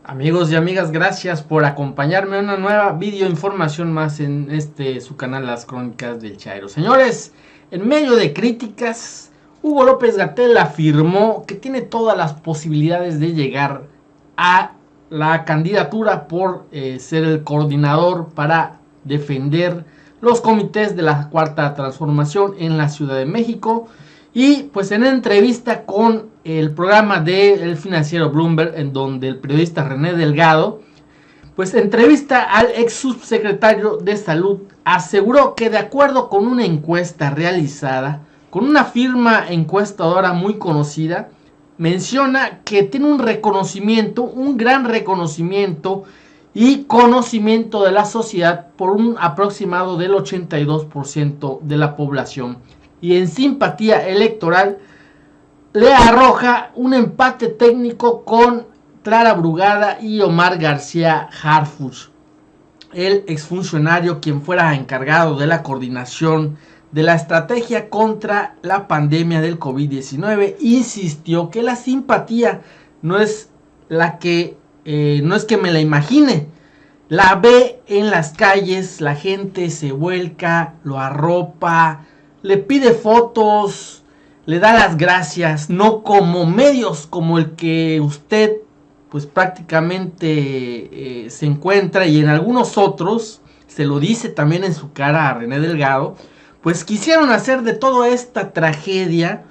Amigos y amigas, gracias por acompañarme a una nueva videoinformación más en su canal Las Crónicas del Chairo. Señores, en medio de críticas, Hugo López-Gatell afirmó que tiene todas las posibilidades de llegar a la candidatura por ser el coordinador para defender los comités de la Cuarta Transformación en la Ciudad de México. Y pues en entrevista con el programa del financiero Bloomberg, en donde el periodista René Delgado pues entrevista al ex subsecretario de Salud, aseguró que de acuerdo con una encuesta realizada con una firma encuestadora muy conocida, menciona que tiene un reconocimiento, un gran reconocimiento y conocimiento de la sociedad por un aproximado del 82% de la población, y en simpatía electoral le arroja un empate técnico con Clara Brugada y Omar García Harfuch. El exfuncionario, quien fuera encargado de la coordinación de la estrategia contra la pandemia del COVID-19, insistió que la simpatía no es que me la imagine, la ve en las calles, la gente se vuelca, lo arropa, le pide fotos, le da las gracias, no como medios como el que usted pues prácticamente se encuentra, y en algunos otros se lo dice también en su cara a René Delgado, pues quisieron hacer de toda esta tragedia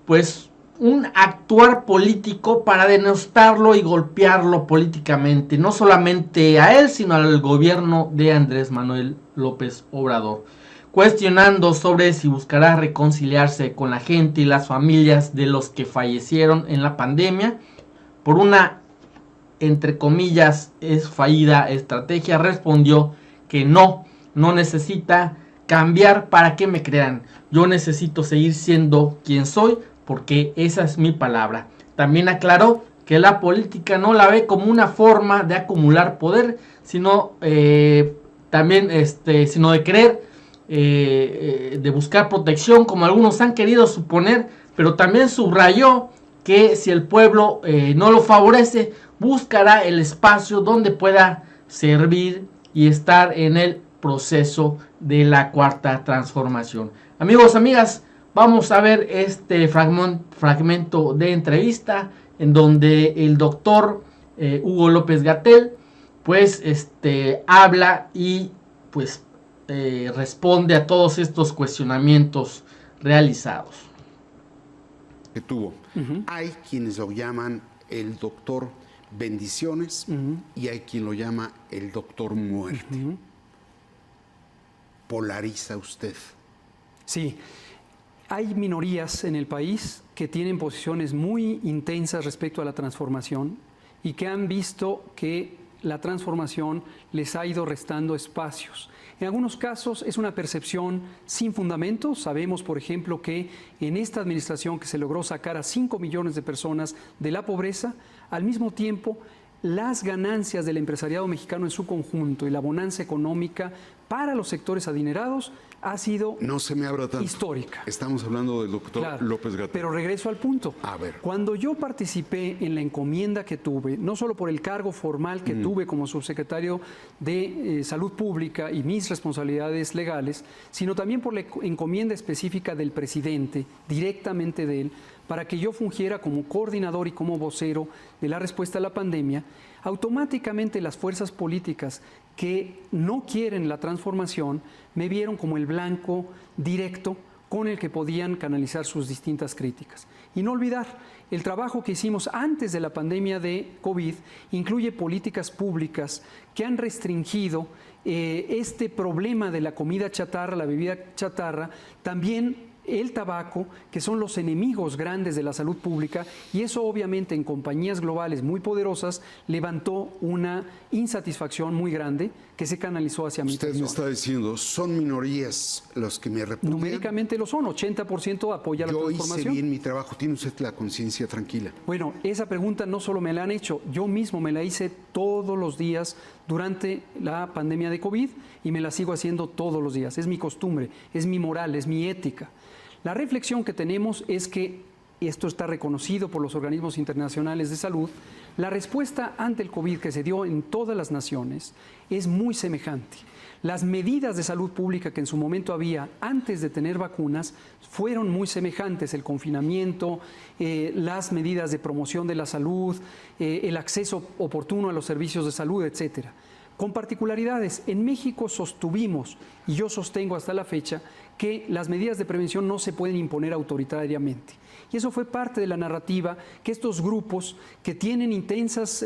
pues un actuar político para denostarlo y golpearlo políticamente, no solamente a él, sino al gobierno de Andrés Manuel López Obrador, cuestionando sobre si buscará reconciliarse con la gente y las familias de los que fallecieron en la pandemia por una, entre comillas, fallida estrategia. Respondió que no necesita cambiar para que me crean. Yo necesito seguir siendo quien soy, porque esa es mi palabra. También aclaró que la política no la ve como una forma de acumular poder, sino sino de querer, de buscar protección, como algunos han querido suponer, pero también subrayó que si el pueblo no lo favorece, buscará el espacio donde pueda servir y estar en el proceso de la Cuarta Transformación. Amigos, amigas, vamos a ver este fragmento de entrevista en donde el doctor Hugo López-Gatell pues habla y pues responde a todos estos cuestionamientos realizados. Que tuvo. Hay quienes lo llaman el doctor bendiciones y hay quien lo llama el doctor muerte. ¿Polariza usted? Sí. Hay minorías en el país que tienen posiciones muy intensas respecto a la transformación y que han visto que la transformación les ha ido restando espacios. En algunos casos es una percepción sin fundamento. Sabemos, por ejemplo, que en esta administración que se logró sacar a 5 millones de personas de la pobreza, al mismo tiempo las ganancias del empresariado mexicano en su conjunto y la bonanza económica para los sectores adinerados ha sido no se me abra tanto. Histórica. Estamos hablando del doctor López-Gatell. Pero regreso al punto. A ver. Cuando yo participé en la encomienda que tuve, no solo por el cargo formal que tuve como subsecretario de Salud Pública y mis responsabilidades legales, sino también por la encomienda específica del presidente, directamente de él, para que yo fungiera como coordinador y como vocero de la respuesta a la pandemia, automáticamente las fuerzas políticas que no quieren la transformación me vieron como el blanco directo con el que podían canalizar sus distintas críticas. Y no olvidar, el trabajo que hicimos antes de la pandemia de COVID incluye políticas públicas que han restringido este problema de la comida chatarra, la bebida chatarra, también el tabaco, que son los enemigos grandes de la salud pública, y eso obviamente en compañías globales muy poderosas levantó una insatisfacción muy grande que se canalizó hacia mi persona. Usted me está diciendo, son minorías los que me repudian. Numéricamente lo son, 80% apoya la transformación. Yo hice bien mi trabajo, ¿tiene usted la conciencia tranquila? Bueno, esa pregunta no solo me la han hecho, yo mismo me la hice todos los días durante la pandemia de COVID y me la sigo haciendo todos los días. Es mi costumbre, es mi moral, es mi ética. La reflexión que tenemos es que y esto está reconocido por los organismos internacionales de salud, la respuesta ante el COVID que se dio en todas las naciones es muy semejante. Las medidas de salud pública que en su momento había antes de tener vacunas fueron muy semejantes, el confinamiento, las medidas de promoción de la salud, el acceso oportuno a los servicios de salud, etcétera. Con particularidades, en México sostuvimos, y yo sostengo hasta la fecha, que las medidas de prevención no se pueden imponer autoritariamente. Y eso fue parte de la narrativa que estos grupos que tienen intensas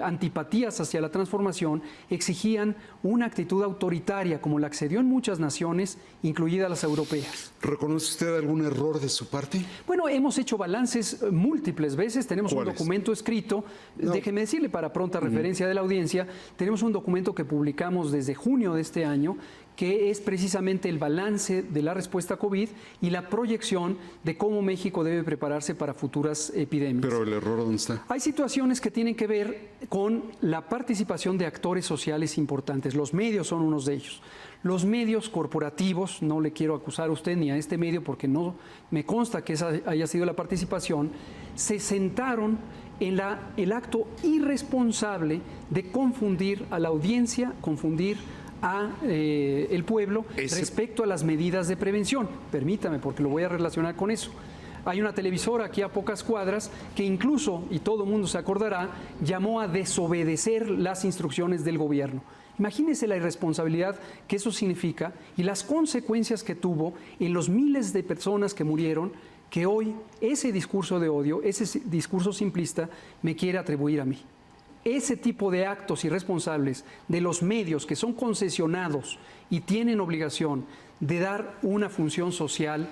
antipatías hacia la transformación exigían una actitud autoritaria, como la que se dio en muchas naciones, incluidas las europeas. ¿Reconoce usted algún error de su parte? Bueno, hemos hecho balances múltiples veces, tenemos un documento escrito, déjeme decirle para pronta referencia de la audiencia, tenemos un documento que publicamos desde junio de este año, que es precisamente el balance de la respuesta COVID y la proyección de cómo México debe prepararse para futuras epidemias. Pero el error, ¿dónde está? Hay situaciones que tienen que ver con la participación de actores sociales importantes. Los medios son unos de ellos. Los medios corporativos, no le quiero acusar a usted ni a este medio porque no me consta que esa haya sido la participación, se sentaron en el acto irresponsable de confundir a la audiencia, confundir a el pueblo respecto a las medidas de prevención. Permítame, porque lo voy a relacionar con eso. Hay una televisora aquí a pocas cuadras que incluso, y todo el mundo se acordará, llamó a desobedecer las instrucciones del gobierno. Imagínense la irresponsabilidad que eso significa y las consecuencias que tuvo en los miles de personas que murieron, que hoy ese discurso de odio, ese discurso simplista, me quiere atribuir a mí. Ese tipo de actos irresponsables de los medios que son concesionados y tienen obligación de dar una función social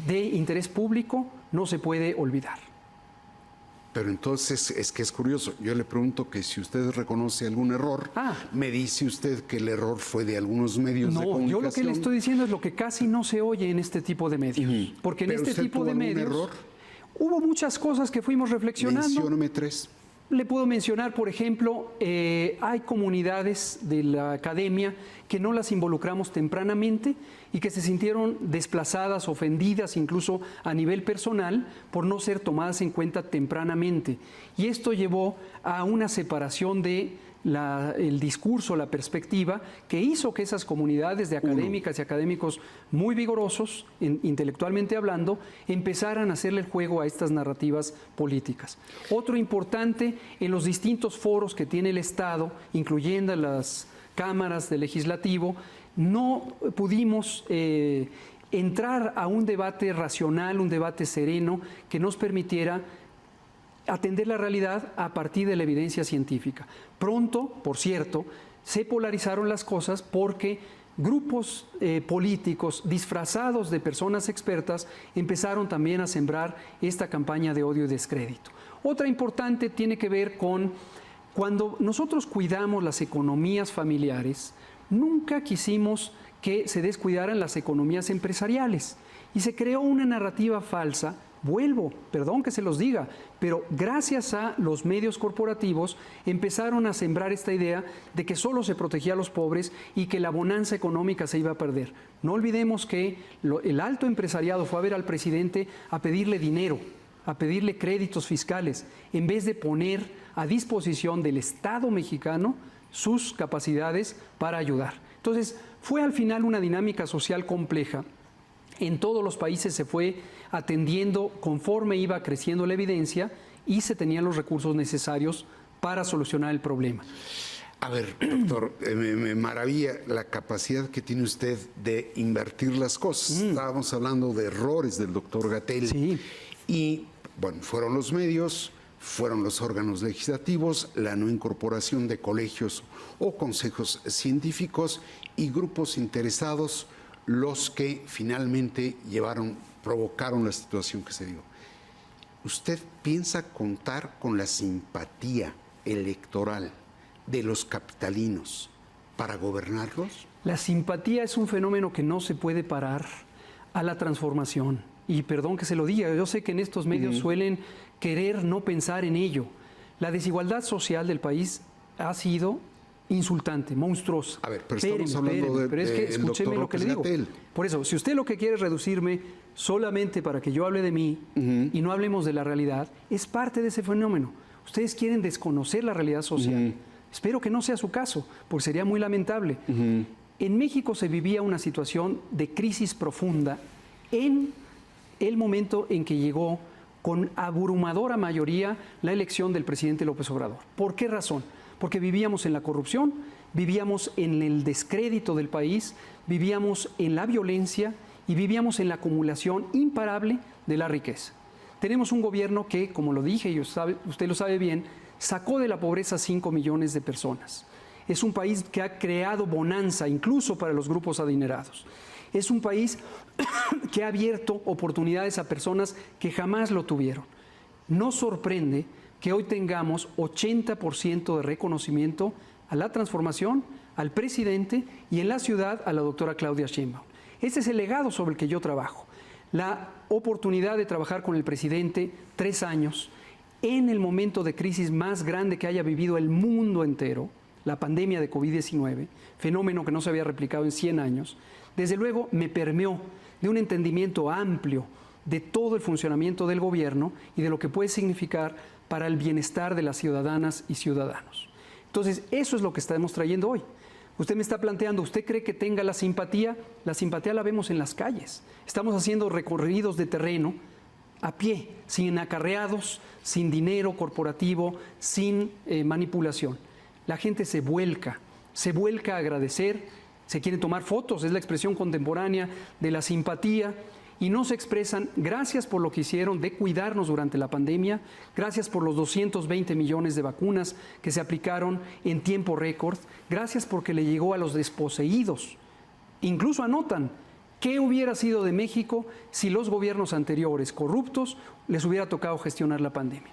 de interés público no se puede olvidar. Pero entonces es que es curioso. Yo le pregunto que si usted reconoce algún error, me dice usted que el error fue de algunos medios de comunicación. No, yo lo que le estoy diciendo es lo que casi no se oye en este tipo de medios. Porque en este tipo de medios error? Hubo muchas cosas que fuimos reflexionando. Mencióname 3. Le puedo mencionar, por ejemplo, hay comunidades de la academia que no las involucramos tempranamente y que se sintieron desplazadas, ofendidas, incluso a nivel personal, por no ser tomadas en cuenta tempranamente. Y esto llevó a una separación de el discurso, la perspectiva, que hizo que esas comunidades de académicas y académicos muy vigorosos, intelectualmente hablando, empezaran a hacerle el juego a estas narrativas políticas. Otro importante, en los distintos foros que tiene el Estado, incluyendo las cámaras del legislativo, no pudimos entrar a un debate racional, un debate sereno, que nos permitiera atender la realidad a partir de la evidencia científica. Pronto, por cierto, se polarizaron las cosas porque grupos políticos disfrazados de personas expertas empezaron también a sembrar esta campaña de odio y descrédito. Otra importante tiene que ver con cuando nosotros cuidamos las economías familiares, nunca quisimos que se descuidaran las economías empresariales y se creó una narrativa falsa. Vuelvo, perdón que se los diga, pero gracias a los medios corporativos empezaron a sembrar esta idea de que solo se protegía a los pobres y que la bonanza económica se iba a perder. No olvidemos que el alto empresariado fue a ver al presidente a pedirle dinero, a pedirle créditos fiscales, en vez de poner a disposición del Estado mexicano sus capacidades para ayudar. Entonces, fue al final una dinámica social compleja. En todos los países se fue atendiendo conforme iba creciendo la evidencia y se tenían los recursos necesarios para solucionar el problema. A ver, doctor, me maravilla la capacidad que tiene usted de invertir las cosas. Estábamos hablando de errores del doctor Gatell. Sí. Y, bueno, fueron los medios, fueron los órganos legislativos, la no incorporación de colegios o consejos científicos y grupos interesados los que finalmente provocaron la situación que se dio. ¿Usted piensa contar con la simpatía electoral de los capitalinos para gobernarlos? La simpatía es un fenómeno que no se puede parar a la transformación. Y perdón que se lo diga, yo sé que en estos medios suelen querer no pensar en ello. La desigualdad social del país ha sido insultante, monstruosa. A ver, pero estamos hablando pero es que del escúcheme doctor lo que le digo. López-Gatell. Por eso, si usted lo que quiere es reducirme solamente para que yo hable de mí y no hablemos de la realidad, es parte de ese fenómeno. Ustedes quieren desconocer la realidad social. Espero que no sea su caso, porque sería muy lamentable. En México se vivía una situación de crisis profunda en el momento en que llegó con abrumadora mayoría la elección del presidente López Obrador. ¿Por qué razón? Porque vivíamos en la corrupción, vivíamos en el descrédito del país, vivíamos en la violencia y vivíamos en la acumulación imparable de la riqueza. Tenemos un gobierno que, como lo dije y usted lo sabe bien, sacó de la pobreza 5 millones de personas. Es un país que ha creado bonanza incluso para los grupos adinerados. Es un país que ha abierto oportunidades a personas que jamás lo tuvieron. No sorprende que hoy tengamos 80% de reconocimiento a la transformación, al presidente y en la ciudad a la doctora Claudia Sheinbaum. Ese es el legado sobre el que yo trabajo. La oportunidad de trabajar con el presidente 3 años en el momento de crisis más grande que haya vivido el mundo entero, la pandemia de COVID-19, fenómeno que no se había replicado en 100 años, desde luego me permeó de un entendimiento amplio de todo el funcionamiento del gobierno y de lo que puede significar para el bienestar de las ciudadanas y ciudadanos. Entonces, eso es lo que estamos trayendo hoy. Usted me está planteando, ¿usted cree que tenga la simpatía? La simpatía la vemos en las calles. Estamos haciendo recorridos de terreno a pie, sin acarreados, sin dinero corporativo, sin manipulación. La gente se vuelca a agradecer, se quieren tomar fotos, es la expresión contemporánea de la simpatía, y nos expresan gracias por lo que hicieron de cuidarnos durante la pandemia, gracias por los 220 millones de vacunas que se aplicaron en tiempo récord, gracias porque le llegó a los desposeídos. Incluso anotan qué hubiera sido de México si los gobiernos anteriores corruptos les hubiera tocado gestionar la pandemia.